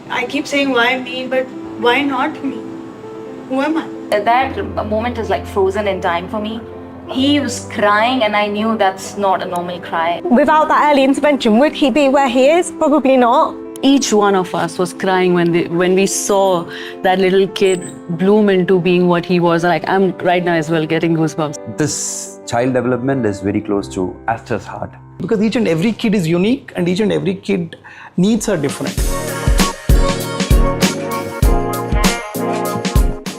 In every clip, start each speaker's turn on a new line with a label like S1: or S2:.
S1: I keep saying why me, but why not me? Who am I?
S2: That moment is like frozen in time for me. He was crying, and I knew that's not a normal cry.
S3: Without that early intervention, would he be where he is? Probably not.
S4: Each one of us was crying when we saw that little kid bloom into being what he was. Like, I'm right now as well getting goosebumps.
S5: This child development is very close to Aster's heart.
S6: Because each and every kid is unique and each and every kid needs are different.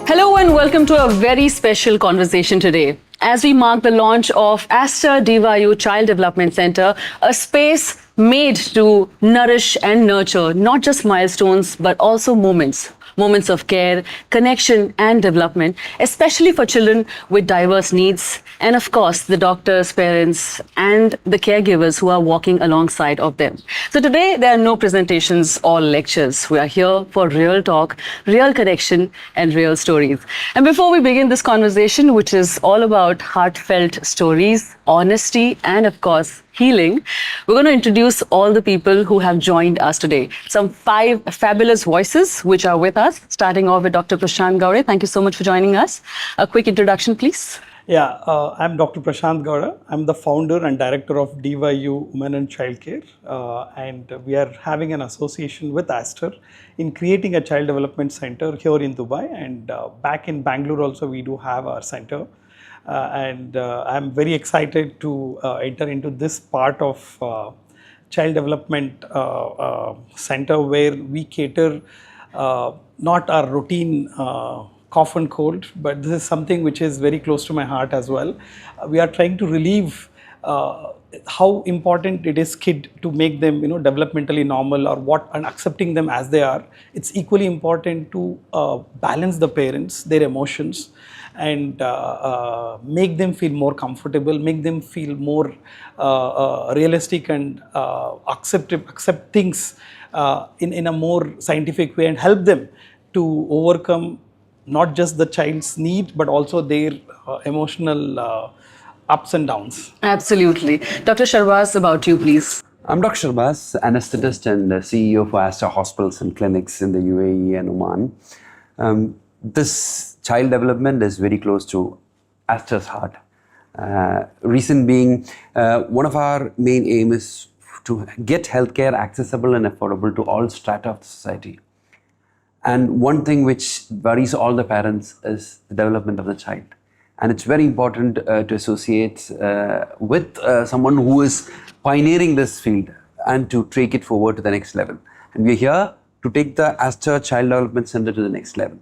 S4: Hello and welcome to a very special conversation today. As we mark the launch of Aster DYU Child Development Center, a space made to nourish and nurture not just milestones but also moments of care, connection and development, especially for children with diverse needs, and of course the doctors, parents and the caregivers who are walking alongside of them. So today there are no presentations or lectures. We are here for real talk, real connection and real stories. And before we begin this conversation, which is all about heartfelt stories, honesty and of course healing, we're going to introduce all the people who have joined us today. Some 5 fabulous voices which are with us, starting off with Dr. Prashant Gaure. Thank you so much for joining us. A quick introduction, please.
S6: Yeah, I'm Dr. Prashant Gaura. I'm the founder and director of DYU Women and Child Care, and we are having an association with Aster in creating a child development center here in Dubai, and back in Bangalore also we do have our center. I'm very excited to enter into this part of child development center where we cater not our routine cough and cold, but this is something which is very close to my heart as well. We are trying to relieve how important it is kid to make them developmentally normal or what, and accepting them as they are. It's equally important to balance the parents, their emotions, and make them feel more comfortable, make them feel more realistic and accept things in a more scientific way, and help them to overcome not just the child's need but also their emotional ups and downs.
S4: Absolutely. Dr. Sharwaz, about you, please.
S5: I'm Dr. Sharbaz, anesthetist and CEO for Aster Hospitals and Clinics in the UAE and Oman. This child development is very close to Aster's heart. Reason being, one of our main aim is to get healthcare accessible and affordable to all strata of the society. And one thing which worries all the parents is the development of the child. And it's very important to associate with someone who is pioneering this field and to take it forward to the next level. And we're here to take the Aster Child Development Center to the next level.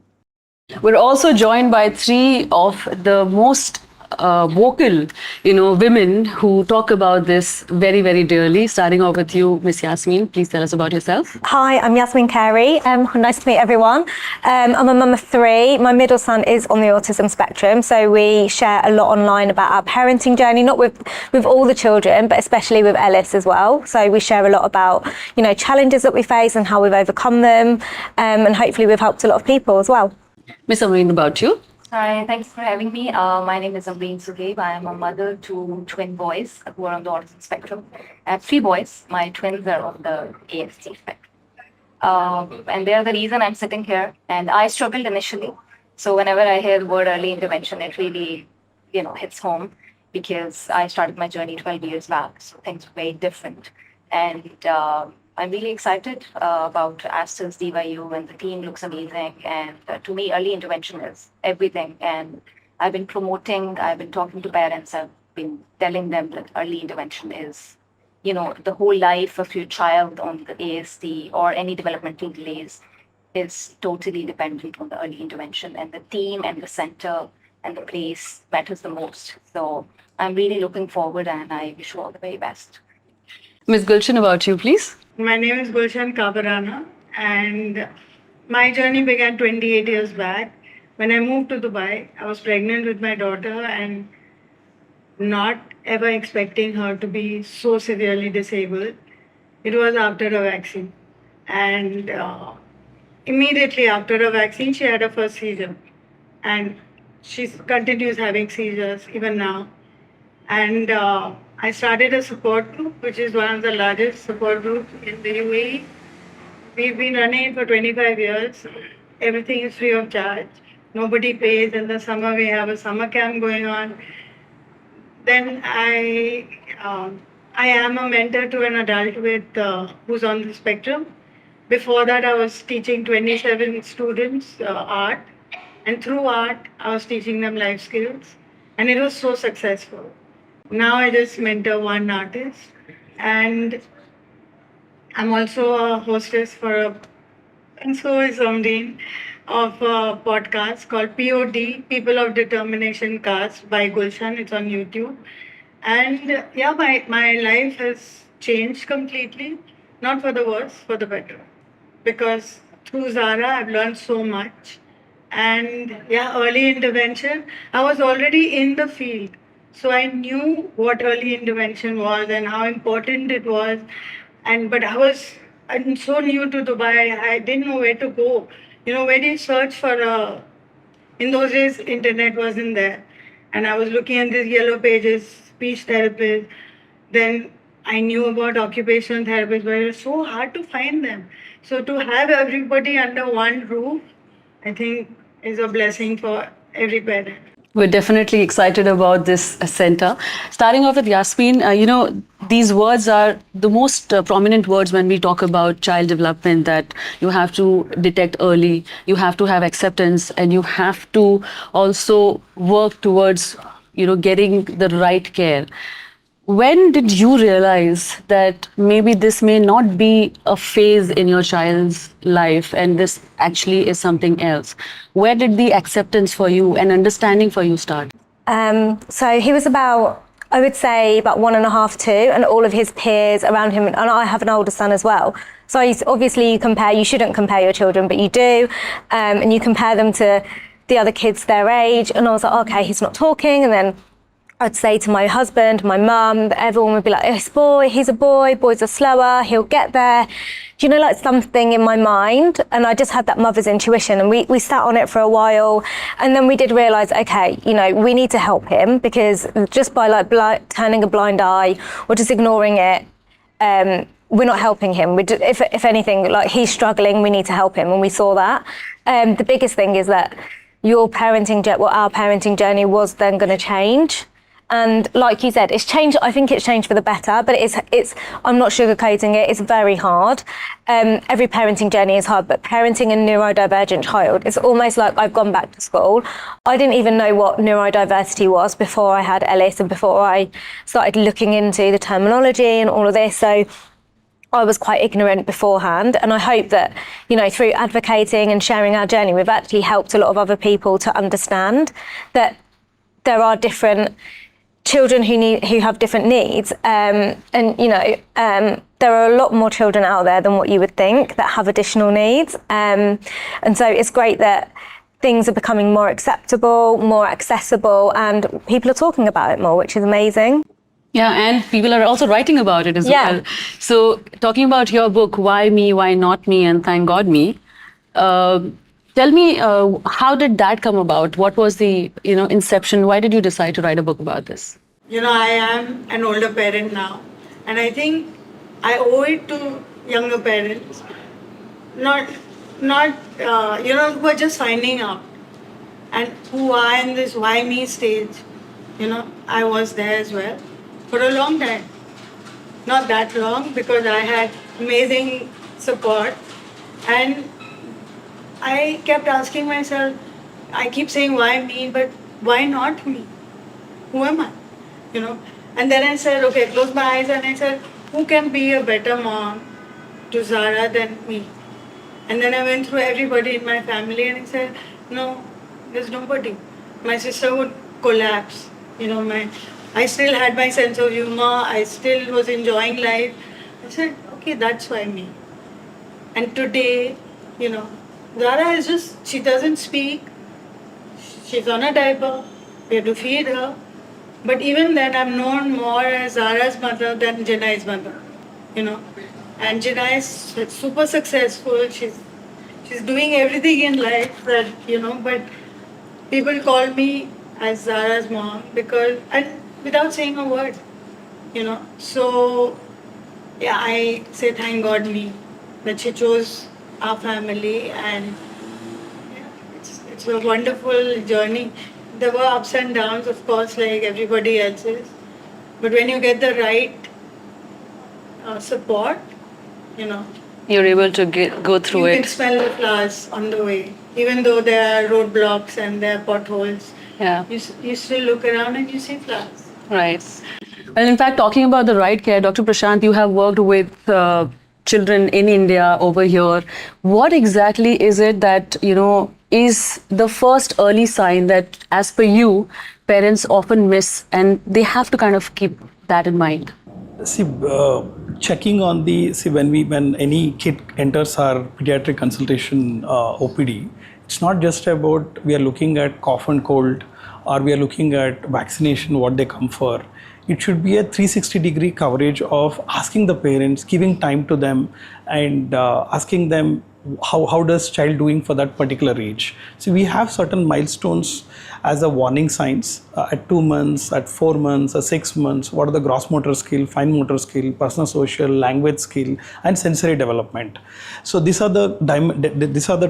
S4: We're also joined by 3 of the most vocal, women who talk about this very, very dearly. Starting off with you, Miss Yasmin. Please tell us about yourself.
S3: Hi, I'm Yasmin Carey. Nice to meet everyone. I'm a mum of 3. My middle son is on the autism spectrum, so we share a lot online about our parenting journey, not with all the children, but especially with Ellis as well. So we share a lot about, challenges that we face and how we've overcome them, and hopefully we've helped a lot of people as well.
S4: Miss Amreen, about you.
S2: Hi, thanks for having me. My name is Amreen Sugaib. I am a mother to twin boys who are on the autism spectrum. I have 3 boys. My twins are on the ASD spectrum. And they are the reason I'm sitting here. And I struggled initially. So whenever I hear the word early intervention, it really, hits home, because I started my journey 12 years back. So things were very different. And I'm really excited about Aster's DYU, and the team looks amazing. And to me, early intervention is everything. And I've been talking to parents, I've been telling them that early intervention is, the whole life of your child on the ASD or any developmental delays is totally dependent on the early intervention. And the team and the center and the place matters the most. So I'm really looking forward, and I wish you all the very best.
S4: Miss Gulshan, about you, please.
S1: My name is Gulshan Kabarana, and my journey began 28 years back. When I moved to Dubai, I was pregnant with my daughter and not ever expecting her to be so severely disabled. It was after a vaccine. And immediately after a vaccine, she had her first seizure. And she continues having seizures even now. And I started a support group, which is one of the largest support groups in the UAE. We've been running it for 25 years. Everything is free of charge. Nobody pays. In the summer, we have a summer camp going on. Then I am a mentor to an adult with who's on the spectrum. Before that, I was teaching 27 students art, and through art, I was teaching them life skills, and it was so successful. Now I just mentor one artist, and I'm also a hostess for a, and so is Somdeen, of a podcast called POD, People of Determination Cast by Gulshan. It's on YouTube. And yeah, my life has changed completely, not for the worse, for the better. Because through Zara, I've learned so much. And yeah, early intervention, I was already in the field. So I knew what early intervention was and how important it was. And but I'm so new to Dubai, I didn't know where to go. You know, where do you search for a, in those days, internet wasn't there. And I was looking at these yellow pages, speech therapist. Then I knew about occupational therapists, but it was so hard to find them. So to have everybody under one roof, I think is a blessing for every parent.
S4: We're definitely excited about this center. Starting off with Yasmin, these words are the most prominent words when we talk about child development, that you have to detect early, you have to have acceptance, and you have to also work towards, getting the right care. When did you realize that maybe this may not be a phase in your child's life and this actually is something else? Where did the acceptance for you and understanding for you start?
S3: So he was about, I would say, about 1.5, 2, and all of his peers around him, and I have an older son as well. So obviously you shouldn't compare your children, but you do, and you compare them to the other kids their age, and I was like, okay, he's not talking, and then I'd say to my husband, my mum, everyone would be like, this boy, he's a boy, boys are slower, he'll get there. Do you know, like something in my mind? And I just had that mother's intuition, and we sat on it for a while, and then we did realise, okay, we need to help him, because just by turning a blind eye or just ignoring it, we're not helping him. If anything, like he's struggling, we need to help him, and we saw that. The biggest thing is that our parenting journey was then going to change. And like you said, it's changed. I think it's changed for the better, but it's I'm not sugarcoating it. It's very hard. Every parenting journey is hard, but parenting a neurodivergent child, it's almost like I've gone back to school. I didn't even know what neurodiversity was before I had Ellis and before I started looking into the terminology and all of this. So I was quite ignorant beforehand, and I hope that, through advocating and sharing our journey, we've actually helped a lot of other people to understand that there are different children who have different needs, and there are a lot more children out there than what you would think that have additional needs, and so it's great that things are becoming more acceptable, more accessible, and people are talking about it more, which is amazing.
S4: Yeah, and people are also writing about it as well. So talking about your book, Why Me, Why Not Me, and Thank God Me, tell me, how did that come about? What was the inception? Why did you decide to write a book about this?
S1: I am an older parent now, and I think I owe it to younger parents, not who are just finding out and who are in this why me stage. I was there as well for a long time. Not that long, because I had amazing support, and I kept asking myself, I keep saying why me, but why not me? Who am I? And then I said, okay, close my eyes, and I said, who can be a better mom to Zara than me? And then I went through everybody in my family, and I said, no, there's nobody. My sister would collapse. I still had my sense of humor. I still was enjoying life. I said, okay, that's why me. And today, Zara is just, she doesn't speak. She's on a diaper. We have to feed her. But even then, I'm known more as Zara's mother than Jinai's mother. And Jinai is super successful. She's doing everything in life that, but people call me as Zara's mom and without saying a word, So, yeah, I say thank God me. that she chose our family, and it's a wonderful journey. There were ups and downs, of course, like everybody else's. But when you get the right support, you know,
S4: You're able to go through
S1: you can
S4: it.
S1: smell the flowers on the way. Even though there are roadblocks and there are potholes,
S4: Yeah.
S1: you still look around and you see flowers.
S4: Right. Well, in fact, talking about the right care, Dr. Prashant, you have worked with children in India over here. What exactly is it that, is the first early sign that, as per you, parents often miss and they have to kind of keep that in mind?
S6: See, checking on when any kid enters our pediatric consultation OPD, it's not just about we are looking at cough and cold or we are looking at vaccination, what they come for. It should be a 360-degree coverage of asking the parents, giving time to them, and asking them how does child doing for that particular age. So we have certain milestones as a warning signs at 2 months, at 4 months, at 6 months. What are the gross motor skill, fine motor skill, personal social, language skill, and sensory development. So these are the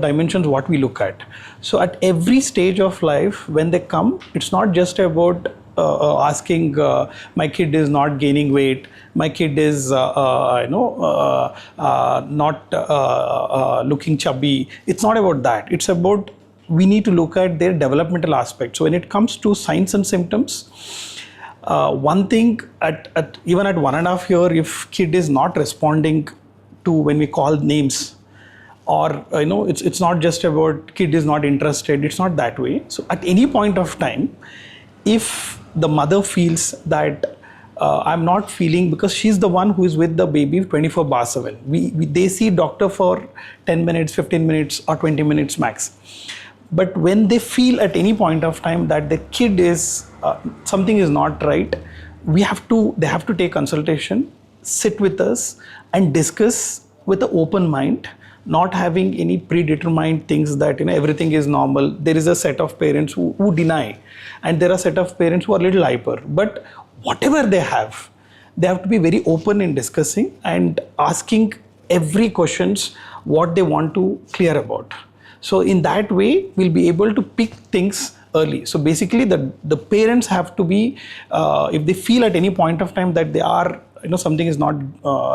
S6: dimensions what we look at. So at every stage of life when they come, it's not just about asking my kid is not gaining weight, my kid is not looking chubby. It's not about that. It's about we need to look at their developmental aspect. So when it comes to signs and symptoms, one thing even at 1.5 year, if kid is not responding to when we call names, or it's not just about kid is not interested. It's not that way. So at any point of time, if the mother feels that I'm not feeling, because she's the one who is with the baby 24/7. They see doctor for 10 minutes, 15 minutes, or 20 minutes max. But when they feel at any point of time that the kid is something is not right, they have to take consultation, sit with us, and discuss with an open mind, not having any predetermined things that everything is normal. There is a set of parents who deny, and there are a set of parents who are a little hyper. But whatever they have to be very open in discussing and asking every questions what they want to clear about. So in that way, we'll be able to pick things early. So basically, the parents have to be, if they feel at any point of time that they are, something is not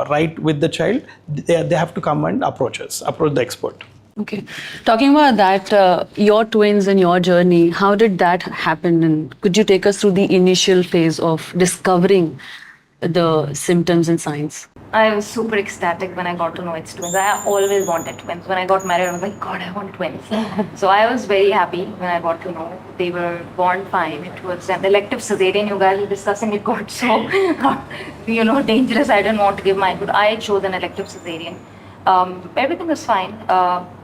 S6: right with the child, they have to come and approach the expert.
S4: Okay. Talking about that, your twins and your journey, how did that happen? And could you take us through the initial phase of discovering the symptoms and signs?
S2: I was super ecstatic when I got to know it's twins. I always wanted twins. When I got married, I was like, God, I want twins. So I was very happy when I got to know they were born fine. It was an elective cesarean. You guys were discussing it got so, dangerous. I didn't want to give mine, but I chose an elective cesarean. Everything was fine,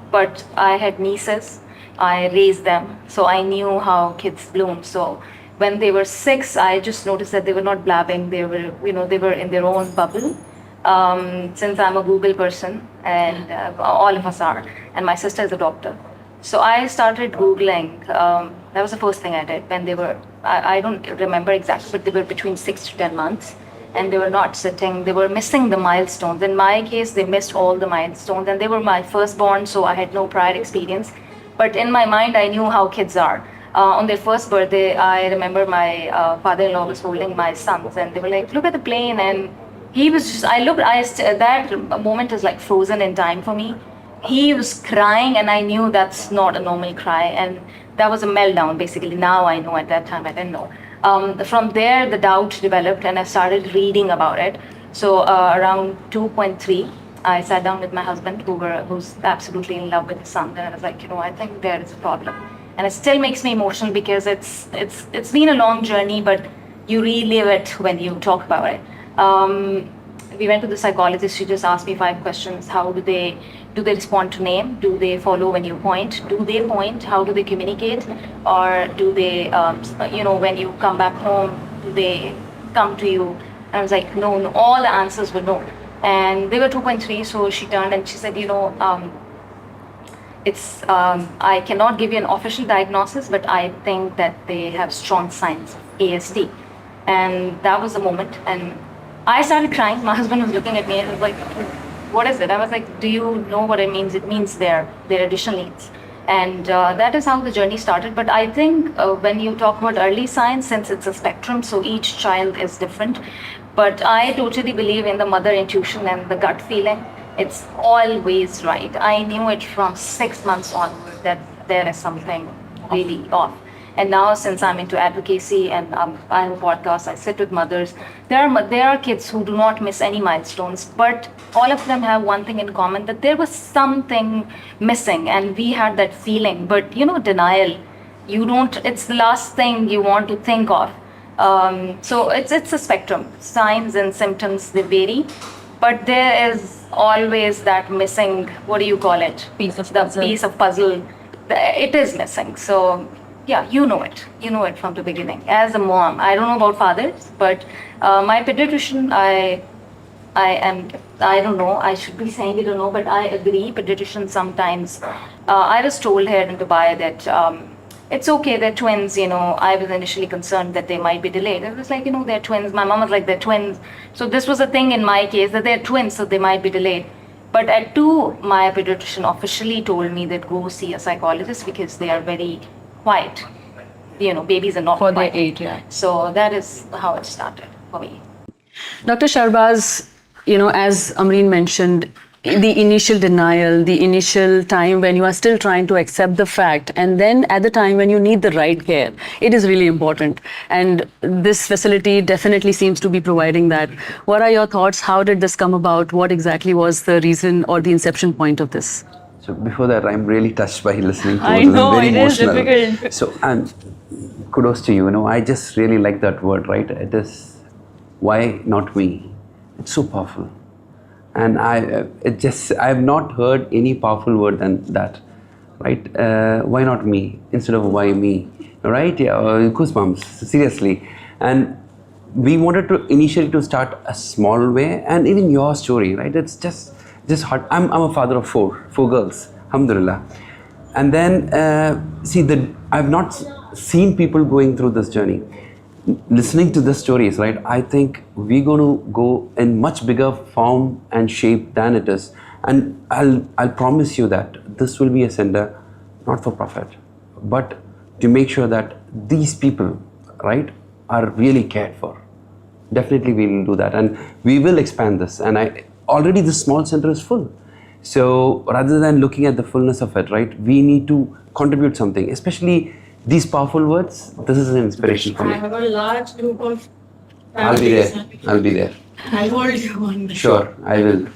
S2: but I had nieces. I raised them, so I knew how kids bloom. So when they were 6, I just noticed that they were not blabbing. They were, they were in their own bubble. Since I'm a Google person, and all of us are, and my sister is a doctor. So I started Googling. That was the first thing I did when they were, I don't remember exactly, but they were between 6 to 10 months. And they were not sitting, they were missing the milestones. In my case, they missed all the milestones, and they were my firstborn, so I had no prior experience. But in my mind, I knew how kids are. On their first birthday, I remember my father-in-law was holding my sons, and they were like, look at the plane. And he was just, that moment is like frozen in time for me. He was crying, and I knew that's not a normal cry. And that was a meltdown, basically. Now I know, at that time I didn't know. From there, the doubt developed, and I started reading about it. So around 2.3, I sat down with my husband, who's absolutely in love with his son, and I was like, I think there is a problem. And it still makes me emotional because it's been a long journey, but you relive it when you talk about it. We went to the psychologist. She just asked me 5 questions. How do they respond to name? Do they follow when you point? Do they point? How do they communicate? Or do they, when you come back home, do they come to you? And I was like, no, all the answers were no. And they were 2.3, so she turned and she said, I cannot give you an official diagnosis, but I think that they have strong signs of ASD. And that was the moment. And I started crying. My husband was looking at me and was like, what is it? I was like, do you know what it means? It means their additional needs. And that is how the journey started. But I think when you talk about early signs, since it's a spectrum, so each child is different. But I totally believe in the mother intuition and the gut feeling. It's always right. I knew it from 6 months onward that there is something really off. And now, since I'm into advocacy and I have a podcast, I sit with mothers. There are kids who do not miss any milestones, but all of them have one thing in common, that there was something missing, and we had that feeling. But denial, you don't. It's the last thing you want to think of. So it's a spectrum. Signs and symptoms, they vary, but there is always that missing. What do you call it? Piece of puzzle. It is missing. So. Yeah, you know it. You know it from the beginning. As a mom, I don't know about fathers, but my pediatrician, I don't know, I should be saying it or no, but I agree, pediatricians sometimes, I was told here in Dubai that it's okay, they're twins, I was initially concerned that they might be delayed. It was like, they're twins. My mom was like, they're twins. So this was a thing in my case, that they're twins, so they might be delayed. But at 2, my pediatrician officially told me that go see a psychologist because they are very quiet. Babies are not
S4: For
S2: quiet.
S4: their age, yeah.
S2: So that is how it started for me.
S4: Dr. Sharbaz, as Amreen mentioned, the initial denial, the initial time when you are still trying to accept the fact, and then at the time when you need the right care, it is really important. And this facility definitely seems to be providing that. What are your thoughts? How did this come about? What exactly was the reason or the inception point of this?
S5: So before that, I'm really touched by listening to
S4: I
S5: it.
S4: know,
S5: Very
S4: it is
S5: emotional.
S4: difficult.
S5: So, and kudos to you. I just really like that word, right? It is, why not me? It's so powerful. And I have not heard any powerful word than that, right? Why not me instead of why me, right? Yeah, goosebumps, seriously. And we wanted to initially to start a small way, and even your story, right? It's just hard. I'm a father of four girls, alhamdulillah. And then I've not seen people going through this journey. Listening to the stories, right? I think we're going to go in much bigger form and shape than it is. And I'll promise you that this will be a center not for profit, but to make sure that these people, right, are really cared for. Definitely we will do that, and we will expand this. And already this small center is full. So rather than looking at the fullness of it, right, we need to contribute something, especially these powerful words. This is an inspiration for me.
S1: I have a large group of
S5: I'll be there. I'll be there.
S1: I'll hold you on this.
S5: Sure, I will.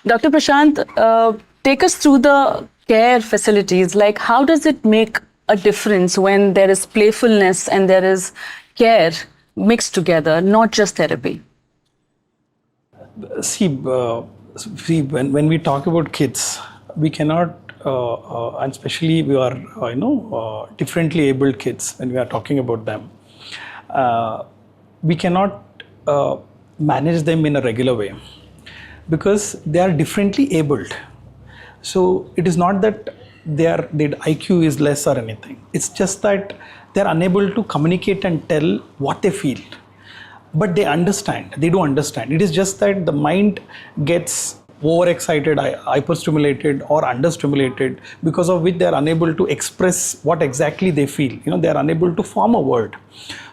S4: Dr. Prashant, take us through the care facilities. Like, how does it make a difference when there is playfulness and there is care mixed together, not just therapy?
S6: See, when we talk about kids, we cannot, and especially we are, differently abled kids, when we are talking about them, we cannot manage them in a regular way because they are differently abled. So it is not that their IQ is less or anything. It's just that they are unable to communicate and tell what they feel. But they understand, they do understand. It is just that the mind gets overexcited, hyperstimulated or understimulated, because of which they are unable to express what exactly they feel. They are unable to form a word.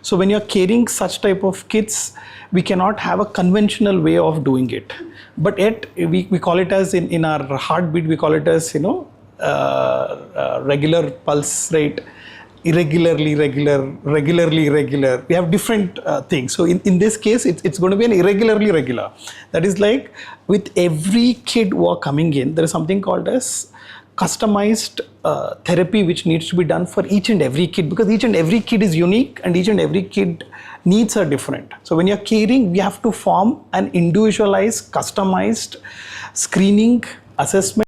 S6: So when you're caring such type of kids, we cannot have a conventional way of doing it. But yet we call it as, in our heartbeat, we call it as, regular pulse rate, irregularly regular. We have different things. So in this case, it's going to be an irregularly regular. That is like with every kid who are coming in, there is something called as customized therapy which needs to be done for each and every kid, because each and every kid is unique and each and every kid needs are different. So when you're caring, we have to form an individualized, customized screening assessment